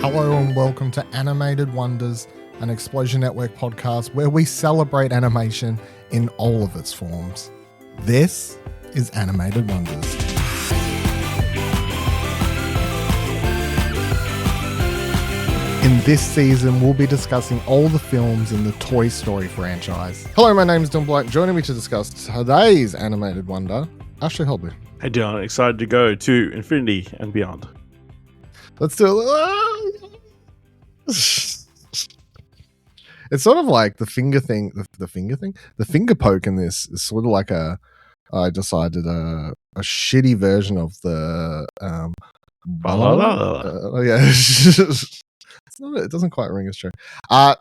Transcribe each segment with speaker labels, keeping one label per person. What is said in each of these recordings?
Speaker 1: Hello and welcome to Animated Wonders, an Explosion Network podcast where we celebrate animation in all of its forms. This is Animated Wonders. In this season, we'll be discussing all the films in the Toy Story franchise. Hello, my name is Blight. Joining me to discuss today's Animated Wonder, Ashley Holby.
Speaker 2: Hey Dylan, excited to go to infinity and beyond.
Speaker 1: Let's do it. It's sort of like the finger thing. The finger poke in this is sort of like I decided a shitty version of the it doesn't quite ring as true.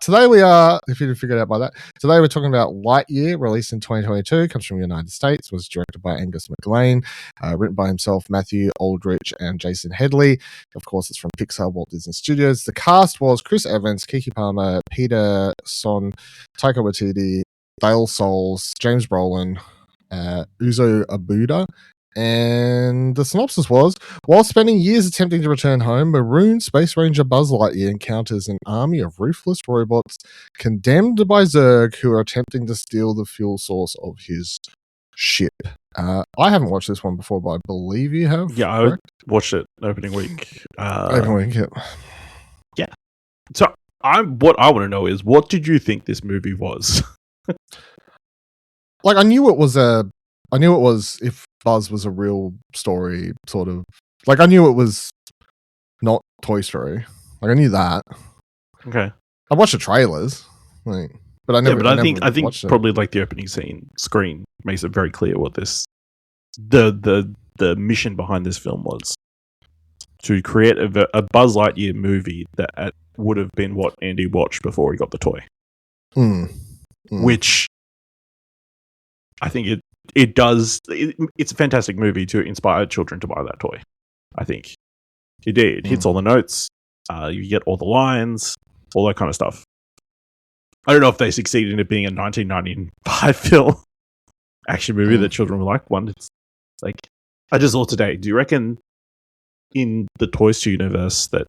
Speaker 1: Today we are, if you didn't figure it out by that, today we're talking about Lightyear, released in 2022, comes from the United States, was directed by Angus MacLane, written by himself, Matthew Aldrich, and Jason Headley. Of course, it's from Pixar, Walt Disney Studios. The cast was Chris Evans, Kiki Palmer, Peter Son, Taika Waititi, Dale Soules, James Brolin, Uzo Abuda. And the synopsis was, while spending years attempting to return home, marooned Space Ranger Buzz Lightyear encounters an army of ruthless robots condemned by Zurg who are attempting to steal the fuel source of his ship. I haven't watched this one before, but I believe you have.
Speaker 2: Yeah, I watched it opening week.
Speaker 1: Yeah.
Speaker 2: So what I want to know is, what did you think this movie was?
Speaker 1: I knew it was if Buzz was a real story, sort of. I knew it was not Toy Story. I knew that.
Speaker 2: Okay.
Speaker 1: I watched the trailers, but I never.
Speaker 2: Yeah, but I think probably
Speaker 1: it.
Speaker 2: the opening screen makes it very clear what the mission behind this film was, to create a Buzz Lightyear movie that would have been what Andy watched before he got the toy. Which I think it does. It's a fantastic movie to inspire children to buy that toy. I think it did. It hits all the notes. You get all the lines, all that kind of stuff. I don't know if they succeeded in it being a 1995 film action movie that children will like. It's like, I just thought today, do you reckon in the Toy Story universe that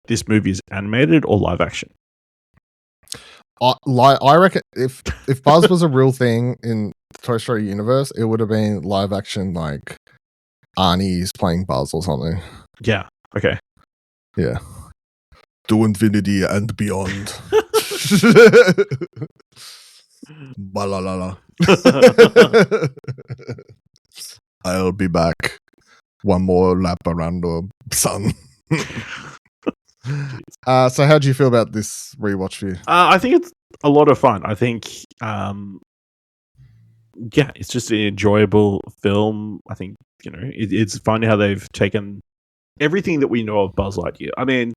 Speaker 2: this movie is animated or live action?
Speaker 1: I reckon if Buzz was a real thing in the Toy Story universe, it would have been live action, like Arnie's playing Buzz or something.
Speaker 2: Yeah. Okay.
Speaker 1: Yeah. To infinity and beyond. Balalala. I'll be back. One more lap around the sun. So how do you feel about this rewatch for you?
Speaker 2: I think it's a lot of fun. I think, it's just an enjoyable film. I think, it's funny how they've taken everything that we know of Buzz Lightyear. I mean,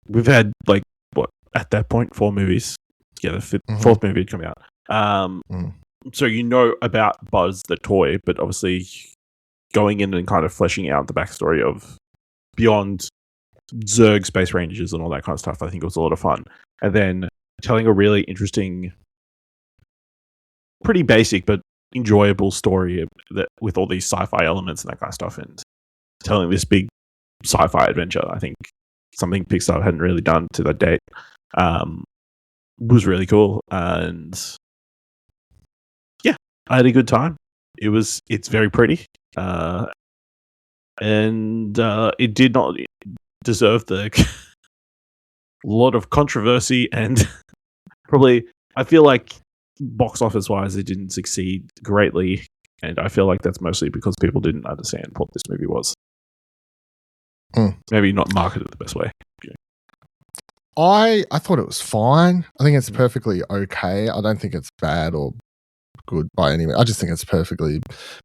Speaker 2: we've had, at that point, 4 movies. Yeah, the fourth movie had come out. So about Buzz the toy, but obviously going in and kind of fleshing out the backstory of beyond Zurg Space Rangers and all that kind of stuff, I think it was a lot of fun. And then telling a really interesting, pretty basic but enjoyable story that with all these sci-fi elements and that kind of stuff, and telling this big sci-fi adventure. I think something Pixar hadn't really done to that date. Was really cool, and yeah, I had a good time. It's very pretty. And it did not deserve the lot of controversy, and probably I feel like box office wise it didn't succeed greatly, and I feel like that's mostly because people didn't understand what this movie was. Maybe not marketed the best way.
Speaker 1: I thought it was fine. I think it's perfectly okay. I don't think it's bad or good by any means. I just think it's perfectly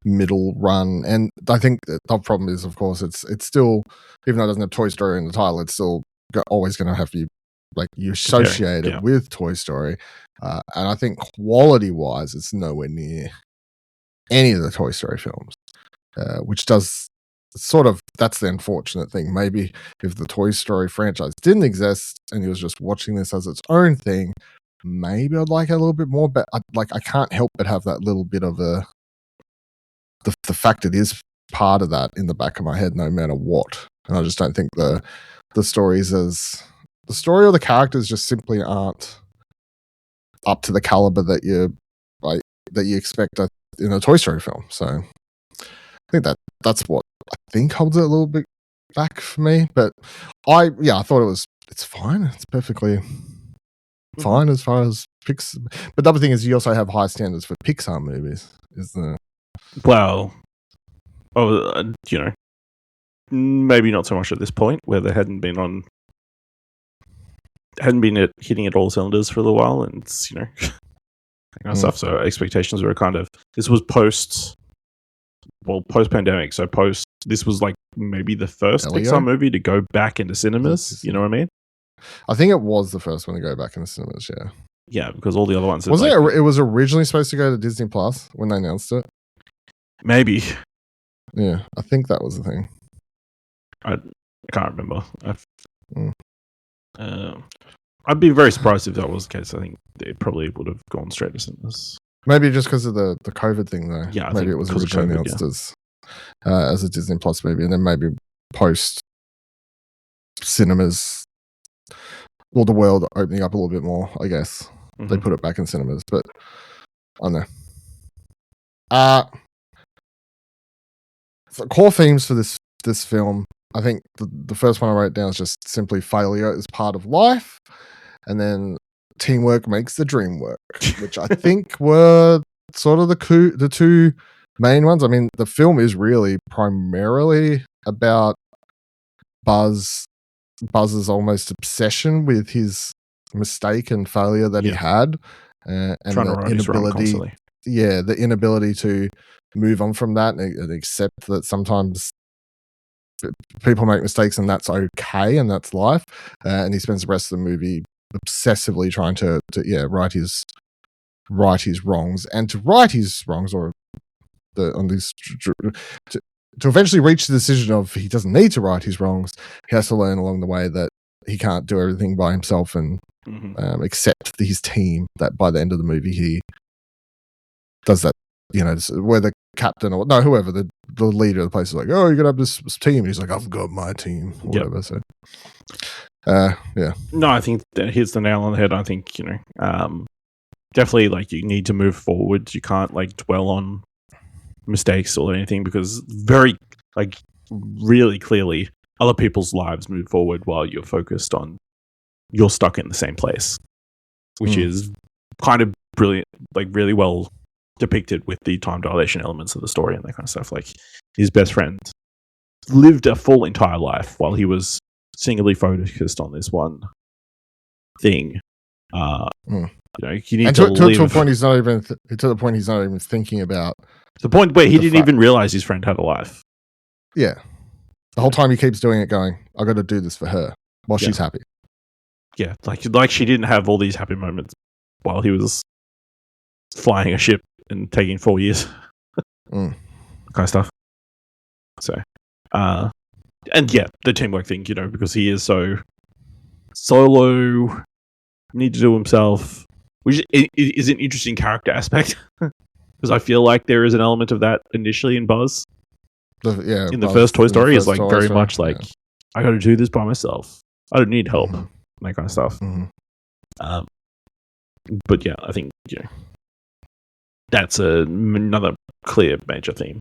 Speaker 1: middle run, and I think the problem is, of course, it's still, even though it doesn't have Toy Story in the title, it's still always going to have you associate it with Toy Story, and I think quality wise it's nowhere near any of the Toy Story films, which does sort of, that's the unfortunate thing. Maybe if the Toy Story franchise didn't exist and he was just watching this as its own thing, maybe I'd like it a little bit more, but I can't help but have that little bit of the fact it is part of that in the back of my head, no matter what. and I just don't think the stories as the story or the characters just simply aren't up to the caliber that you expect in a Toy Story film. So I think that's what I think holds it a little bit back for me. But I thought it's fine. It's perfectly fine as far as Pixar. But the other thing is you also have high standards for Pixar movies.
Speaker 2: Well, maybe not so much at this point where they hadn't been hitting at all cylinders for a little while, and it's, that kind of stuff. So expectations were this was post-pandemic. So this was like maybe the first Pixar movie to go back into cinemas. You know what I mean?
Speaker 1: I think it was the first one to go back into cinemas. Yeah.
Speaker 2: Yeah, because all the other ones...
Speaker 1: Wasn't it? It was originally supposed to go to Disney Plus when they announced it.
Speaker 2: Maybe.
Speaker 1: Yeah, I think that was the thing.
Speaker 2: I can't remember. I'd be very surprised if that was the case. I think it probably would have gone straight to cinemas.
Speaker 1: Maybe just because of the COVID thing, though.
Speaker 2: Yeah,
Speaker 1: maybe it was originally announced as a Disney Plus movie, and then maybe post cinemas, well, the world opening up a little bit more, I guess. Mm-hmm. They put it back in cinemas, but I don't know. So core themes for this film, I think the first one I wrote down is just simply failure is part of life, and then teamwork makes the dream work, which I think were sort of the two main ones. I mean, the film is really primarily about Buzz's almost obsession with his mistake and failure that he had, and the inability, the inability to move on from that and accept that sometimes people make mistakes and that's okay and that's life. And he spends the rest of the movie obsessively trying to right his wrongs, and to right his wrongs, or to eventually reach the decision of he doesn't need to right his wrongs. He has to learn along the way that he can't do everything by himself and accept his team, that by the end of the movie he does that, where the captain or whoever the leader of the place is like, oh, you're gonna have this team, and he's like, I've got my team, or whatever. So no,
Speaker 2: I think that hits the nail on the head. I think definitely, like, you need to move forward. You can't dwell on mistakes or anything, because really clearly other people's lives move forward while you're stuck in the same place, which is kind of brilliant, really well depicted with the time dilation elements of the story and that kind of stuff. Like, his best friend lived a full entire life while he was singly focused on this one thing. You need
Speaker 1: to a point he's not even to the point he's not even thinking about.
Speaker 2: The point where he didn't even realize his friend had a life.
Speaker 1: Yeah, the whole time he keeps doing it, going, "I got to do this for her while she's happy."
Speaker 2: Yeah, like she didn't have all these happy moments while he was flying a ship and taking 4 years, kind of stuff. So, and the teamwork thing, because he is so solo, need to do himself, which is an interesting character aspect, because I feel like there is an element of that initially in Buzz. In the first Toy Story is very much like, I got to do this by myself. I don't need help, that kind of stuff. But I think that's another clear major theme.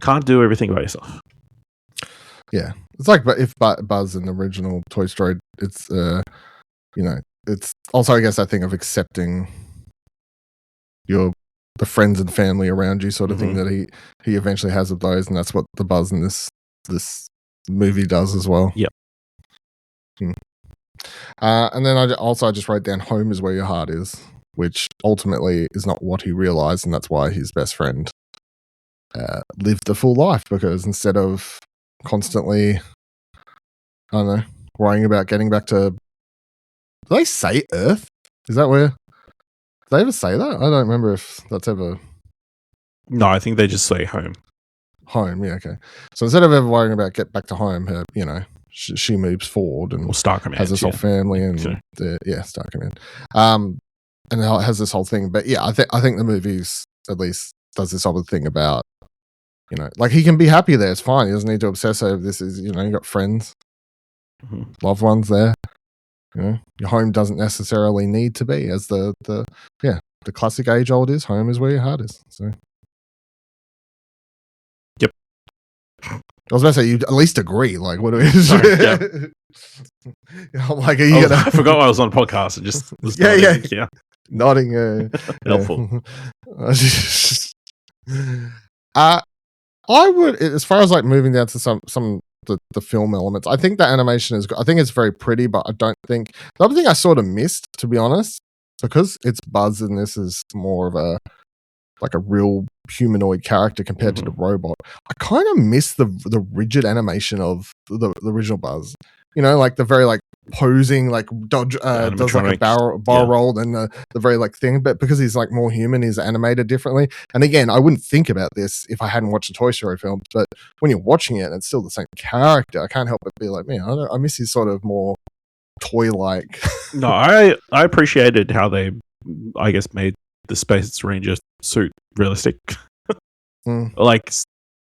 Speaker 2: Can't do everything by yourself.
Speaker 1: Yeah, it's like, but if Buzz in the original Toy Story, it's it's also, I guess, that thing of accepting the friends and family around you, sort of thing, that he eventually has of those, and that's what the Buzz in this movie does as well.
Speaker 2: Yep.
Speaker 1: And then I just wrote down, home is where your heart is, which ultimately is not what he realized, and that's why his best friend lived the full life, because instead of constantly, I don't know, worrying about getting back to, do they say Earth? Is that where? Did they ever say that? I don't remember if that's ever.
Speaker 2: No, I think they just say home.
Speaker 1: Home, yeah, okay. So instead of ever worrying about get back to home, her, she moves forward and has this whole family and Star Command. And it has this whole thing, but I think the movies at least does this other thing about You know, like he can be happy there. It's fine. He doesn't need to obsess over this. Is you know, you got friends, loved ones there. You know, your home doesn't necessarily need to be as the classic age old is. Home is where your heart is. So,
Speaker 2: yep.
Speaker 1: I was about to say you at least agree. Like, what do we?
Speaker 2: Sorry, yeah.
Speaker 1: I'm like, are you gonna?
Speaker 2: I forgot I was on a podcast and just was
Speaker 1: nodding.
Speaker 2: Helpful.
Speaker 1: I would, as far as like moving down to some the film elements, I think the animation is good. I think it's very pretty, but I don't think the other thing I sort of missed, to be honest, because it's Buzz and this is more of a real humanoid character compared to the robot. I kind of miss the rigid animation of the original Buzz. You know, like the very like posing, like does like a barrel roll and the very like thing, but because he's like more human, he's animated differently. And again, I wouldn't think about this if I hadn't watched a Toy Story film, but when you're watching it, it's still the same character. I can't help but be like, man, I miss his sort of more toy-like.
Speaker 2: No, I appreciated how they, I guess, made the Space Ranger suit realistic. Like,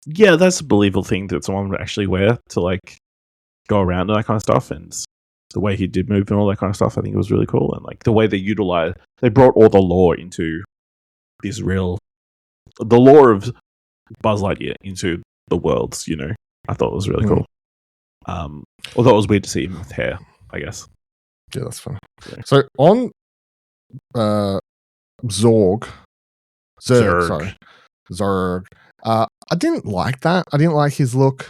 Speaker 2: yeah, that's a believable thing that someone would actually wear to like go around and that kind of stuff, and the way he did move and all that kind of stuff, I think it was really cool. And like the way they brought all the lore into this the lore of Buzz Lightyear into the worlds, you know, I thought it was really cool. Although it was weird to see him with hair, I guess.
Speaker 1: Yeah, that's funny. Yeah. So on Zurg. I didn't like that. I didn't like his look.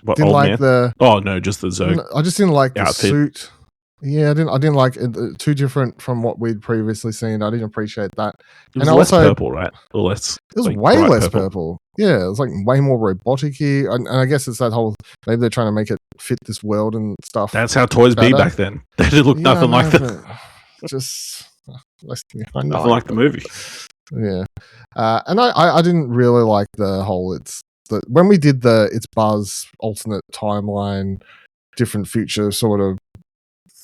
Speaker 2: What,
Speaker 1: didn't like
Speaker 2: man? Oh no, just the Zurg.
Speaker 1: I just didn't like the suit. Yeah, I didn't like it. Too different from what we'd previously seen. I didn't appreciate that.
Speaker 2: It was less purple, right? Or less.
Speaker 1: It was like way less purple. Yeah, it was like way more robotic-y. And I guess it's that whole, maybe they're trying to make it fit this world and stuff.
Speaker 2: That's how toys be back then. They did look nothing like that.
Speaker 1: Just
Speaker 2: nothing like the movie.
Speaker 1: Yeah, and I didn't really like the whole when we did it's Buzz alternate timeline, different future sort of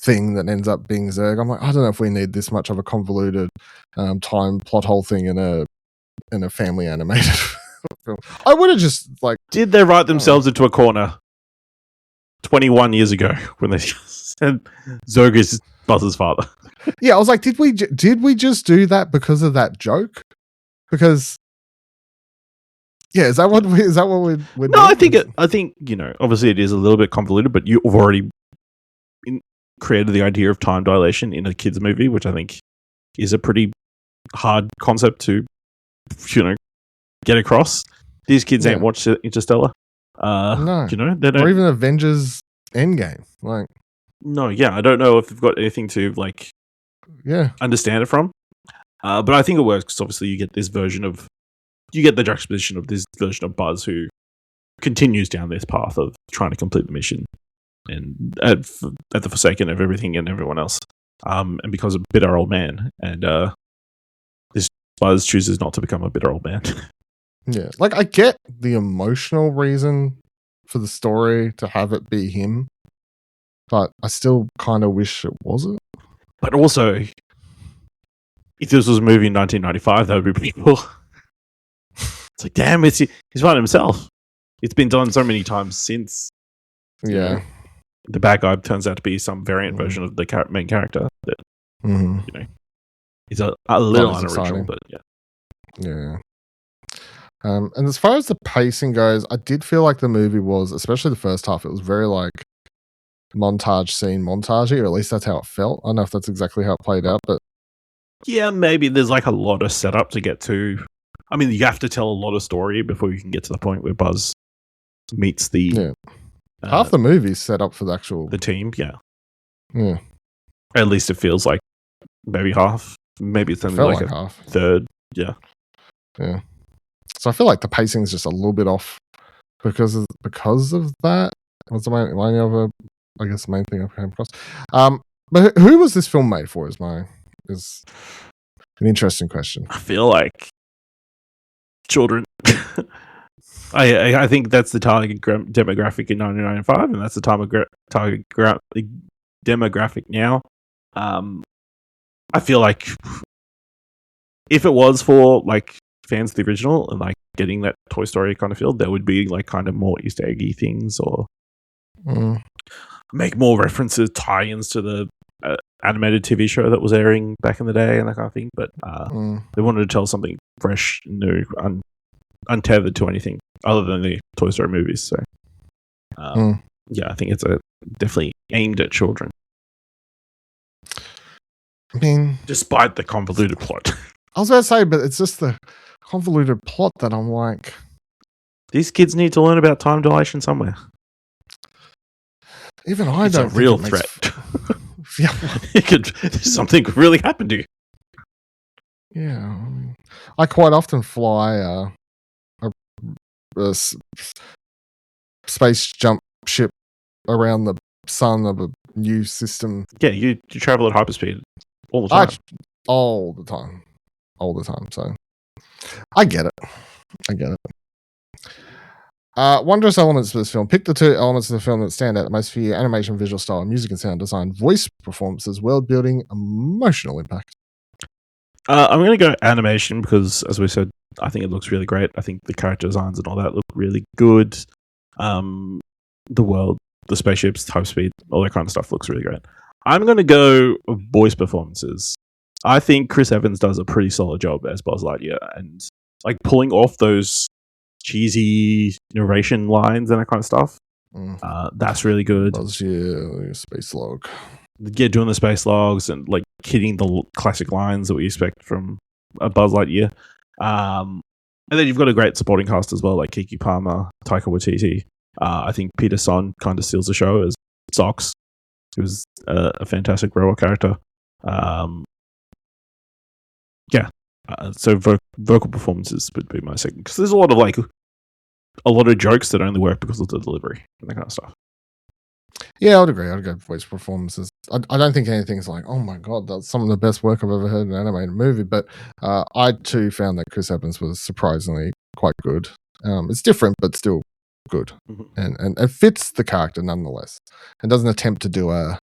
Speaker 1: thing that ends up being Zurg. I'm like, I don't know if we need this much of a convoluted time plot hole thing in a family animated film. I would have just like.
Speaker 2: Did they write themselves into a corner 21 years ago when they said Zurg is Buzz's father?
Speaker 1: Yeah, I was like, did we just do that because of that joke? Because yeah, is that what we're
Speaker 2: No, I think you know, obviously it is a little bit convoluted, but you've already created the idea of time dilation in a kids movie, which I think is a pretty hard concept to, you know, get across. These kids ain't watched Interstellar.
Speaker 1: No,
Speaker 2: you know, they don't,
Speaker 1: or even Avengers Endgame. Like,
Speaker 2: no, yeah, I don't know if they've got anything to like, understand it from. But I think it works because obviously you get the juxtaposition of this version of Buzz who continues down this path of trying to complete the mission and at the forsaken of everything and everyone else, and becomes a bitter old man. And this Buzz chooses not to become a bitter old man.
Speaker 1: Yeah, like I get the emotional reason for the story to have it be him, but I still kind of wish it wasn't.
Speaker 2: But also, if this was a movie in 1995, that would be pretty cool. It's like, damn, he's finding himself. It's been done so many times since.
Speaker 1: Yeah.
Speaker 2: You know, the bad guy turns out to be some variant version of the main character that, you know, is a little unoriginal, but yeah.
Speaker 1: Yeah. And as far as the pacing goes, I did feel like the movie was, especially the first half, it was very like montagey, or at least that's how it felt. I don't know if that's exactly how it played out, but
Speaker 2: yeah, maybe there's like a lot of setup to get to. I mean, you have to tell a lot of story before you can get to the point where Buzz meets the
Speaker 1: half the movie's set up for the
Speaker 2: team. Yeah.
Speaker 1: Yeah.
Speaker 2: At least it feels like maybe half. Maybe it's only like a
Speaker 1: half.
Speaker 2: Third. Yeah.
Speaker 1: Yeah. So I feel like the pacing is just a little bit off because of that. What's the main other? I guess the main thing I came across. But who was this film made for? Is an interesting question.
Speaker 2: I feel like children. I think that's the target demographic in 1995, and that's the target demographic now. I feel like if it was for like fans of the original and like getting that Toy Story kind of feel, there would be like kind of more Easter eggy things or make more references, tie-ins to the animated TV show that was airing back in the day and that kind of thing. But they wanted to tell something fresh, new, untethered to anything other than the Toy Story movies. So, yeah, I think it's definitely aimed at children.
Speaker 1: I mean,
Speaker 2: despite the convoluted plot.
Speaker 1: I was about to say, but it's just the convoluted plot that I'm like,
Speaker 2: these kids need to learn about time dilation somewhere.
Speaker 1: Even I
Speaker 2: it's
Speaker 1: don't
Speaker 2: a real
Speaker 1: think
Speaker 2: threat.
Speaker 1: Yeah,
Speaker 2: something could really happen to you.
Speaker 1: Yeah, I quite often fly a space jump ship around the sun of a new system.
Speaker 2: Yeah, you travel at hyperspeed all the time.
Speaker 1: All the time. So I get it. Wondrous elements of this film. Pick the 2 elements of the film that stand out the most for you: animation, visual style, music and sound design, voice performances, world building, emotional impact.
Speaker 2: I'm going to go animation because, as we said, I think it looks really great. I think the character designs and all that look really good. The world, the spaceships, type speed, all that kind of stuff looks really great. I'm going to go voice performances. I think Chris Evans does a pretty solid job as Buzz Lightyear, and like pulling off those cheesy narration lines and that kind of stuff. That's really good.
Speaker 1: Buzz, space log.
Speaker 2: Yeah, doing the space logs and like hitting the classic lines that we expect from a Buzz Lightyear. And then you've got a great supporting cast as well, like Kiki Palmer, Taika Waititi. I think Peter Son kind of steals the show as Socks, who's a fantastic robot character. So vocal performances would be my second, because there's a lot of jokes that only work because of the delivery and that kind of stuff.
Speaker 1: Yeah, I would agree. I'd go voice performances. I don't think anything's like, oh my god, that's some of the best work I've ever heard in an animated movie. But I too found that Chris Evans was surprisingly quite good. It's different, but still good, and it fits the character nonetheless, and doesn't attempt to do a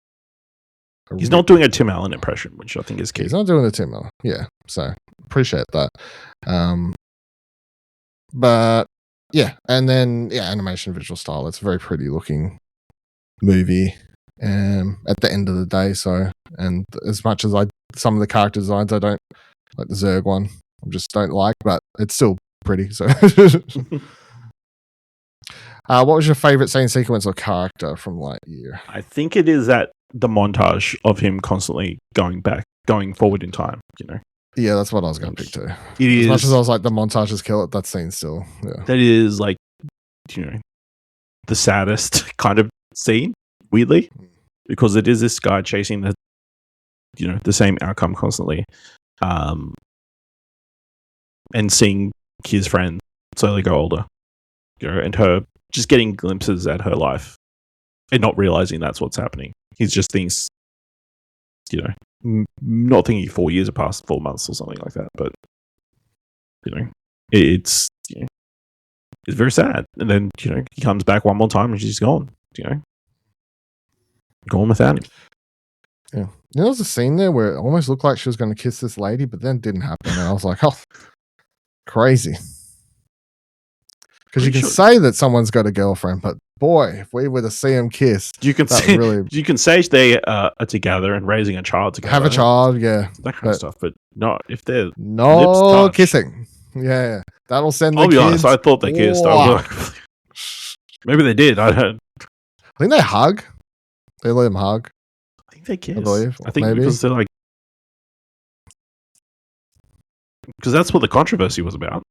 Speaker 2: He's not doing a Tim Allen impression, which I think is key.
Speaker 1: He's not doing the Tim Allen. Yeah, so appreciate that. But yeah, and then animation, visual style. It's a very pretty looking movie. At the end of the day, so, and as much as some of the character designs I don't like, the Zurg one I just don't like, but it's still pretty. So, what was your favorite scene, sequence, or character from Lightyear?
Speaker 2: I think it is the montage of him constantly going forward in time.
Speaker 1: Yeah, that's what I was going to pick too.
Speaker 2: As
Speaker 1: much as I was like, the montages kill it, that scene still. Yeah,
Speaker 2: that is like, the saddest kind of scene. Weirdly, because it is this guy chasing the same outcome constantly, and seeing his friend slowly go older, and her just getting glimpses at her life and not realizing that's what's happening. He just thinks, not thinking 4 years have passed, 4 months or something like that. But it's very sad. And then he comes back one more time and she's gone. Gone without him.
Speaker 1: Yeah. There was a scene there where it almost looked like she was going to kiss this lady, but then it didn't happen. And I was like, oh, crazy. Because you can say that someone's got a girlfriend, but boy, if we were to see them kiss,
Speaker 2: you can say they are together and raising a child together.
Speaker 1: Have a child, yeah.
Speaker 2: That kind of stuff, but not if they're
Speaker 1: no kissing. Yeah. That'll send the kids.
Speaker 2: I'll be honest, I thought they kissed. Maybe they did. I
Speaker 1: think they hug. They let him hug.
Speaker 2: I think they kiss.
Speaker 1: I believe.
Speaker 2: I think
Speaker 1: maybe.
Speaker 2: Because they're like, because that's what the controversy was about.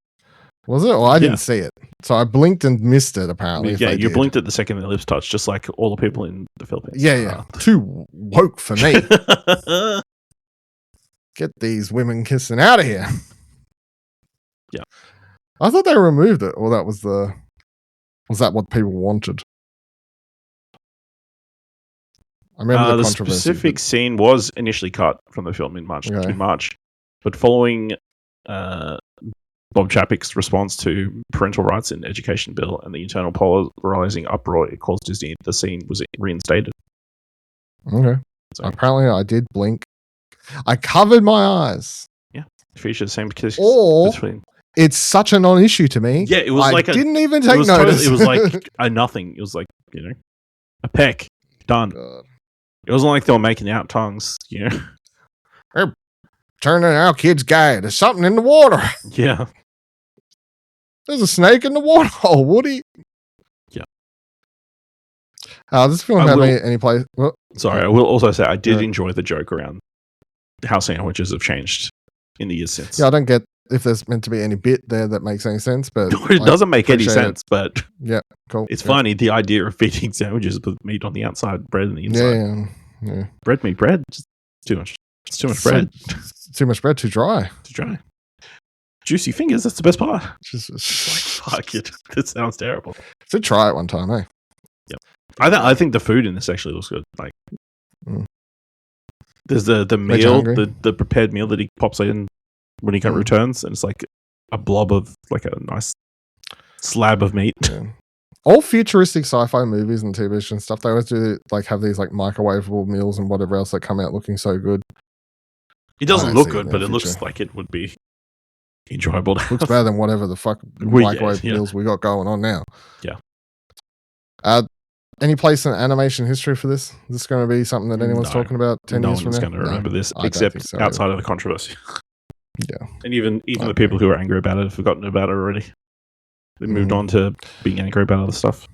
Speaker 1: Was it? Well, I didn't see it, so I blinked and missed it. Apparently,
Speaker 2: yeah, you blinked at the second their lips touched, just like all the people in the Philippines.
Speaker 1: Yeah. Too woke for me. Get these women kissing out of here.
Speaker 2: Yeah,
Speaker 1: I thought they removed it, or that was that what people wanted? I remember the
Speaker 2: specific scene was initially cut from the film in March, but following Bob Chapek's response to parental rights in education bill and the internal polarizing uproar it caused Disney, the scene was reinstated.
Speaker 1: Okay. So apparently I did blink. I covered my eyes.
Speaker 2: Yeah. It featured the same kiss
Speaker 1: or
Speaker 2: between.
Speaker 1: It's such a non-issue to me.
Speaker 2: Yeah, it was
Speaker 1: I
Speaker 2: like
Speaker 1: didn't even take notice.
Speaker 2: It was like a nothing. It was like, a peck. Done.
Speaker 1: God.
Speaker 2: It wasn't like they were making out tongues,
Speaker 1: They're turning our kid's gay. There's something in the water.
Speaker 2: Yeah.
Speaker 1: There's a snake in the water hole, Woody.
Speaker 2: Yeah.
Speaker 1: This film had any place. Well,
Speaker 2: sorry, I will also say I did enjoy the joke around how sandwiches have changed in the years since.
Speaker 1: Yeah, I don't get if there's meant to be any bit there that makes any sense, but
Speaker 2: it doesn't make any sense. But
Speaker 1: yeah, cool.
Speaker 2: It's funny, the idea of feeding sandwiches with meat on the outside, bread on the inside.
Speaker 1: Yeah.
Speaker 2: Bread, just too much. It's too much bread.
Speaker 1: Too much bread, too dry.
Speaker 2: Too dry. Juicy fingers, that's the best part.
Speaker 1: Just
Speaker 2: like, fuck it. That sounds terrible.
Speaker 1: Should try it one time, eh?
Speaker 2: Yep. I think the food in this actually looks good. Like, there's the meal, the prepared meal that he pops in when he returns, and it's like a blob of like a nice slab of meat.
Speaker 1: Yeah. All futuristic sci-fi movies and TV shows and stuff, they always do like have these like microwavable meals and whatever else that come out looking so good.
Speaker 2: It doesn't look good, but it looks like it would be enjoyable.
Speaker 1: Looks better than whatever the fuck microwave meals we got going on now.
Speaker 2: Yeah.
Speaker 1: Any place in animation history for this? Is this going to be something that anyone's talking about 10 years from now?
Speaker 2: No one's going to remember this, except so outside of the controversy.
Speaker 1: Yeah.
Speaker 2: And even the people who are angry about it have forgotten about it already. They moved on to being angry about other stuff.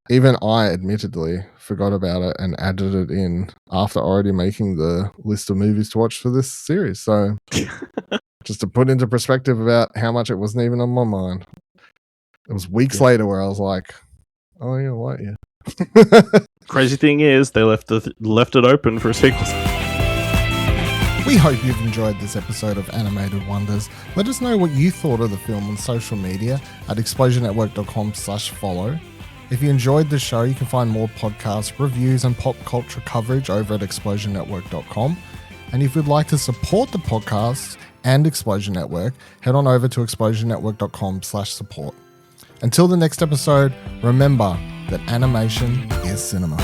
Speaker 1: Even I admittedly forgot about it and added it in after already making the list of movies to watch for this series. So just to put into perspective about how much it wasn't even on my mind. It was weeks later where I was like, oh yeah, Lightyear.
Speaker 2: Crazy thing is, they left it open for a sequel.
Speaker 1: We hope you've enjoyed this episode of Animated Wonders. Let us know what you thought of the film on social media at explosionnetwork.com/follow. If you enjoyed the show, you can find more podcasts, reviews, and pop culture coverage over at explosionnetwork.com. And if you'd like to support the podcast and Explosion Network, head on over to explosionnetwork.com/support. Until the next episode, remember that animation is cinema.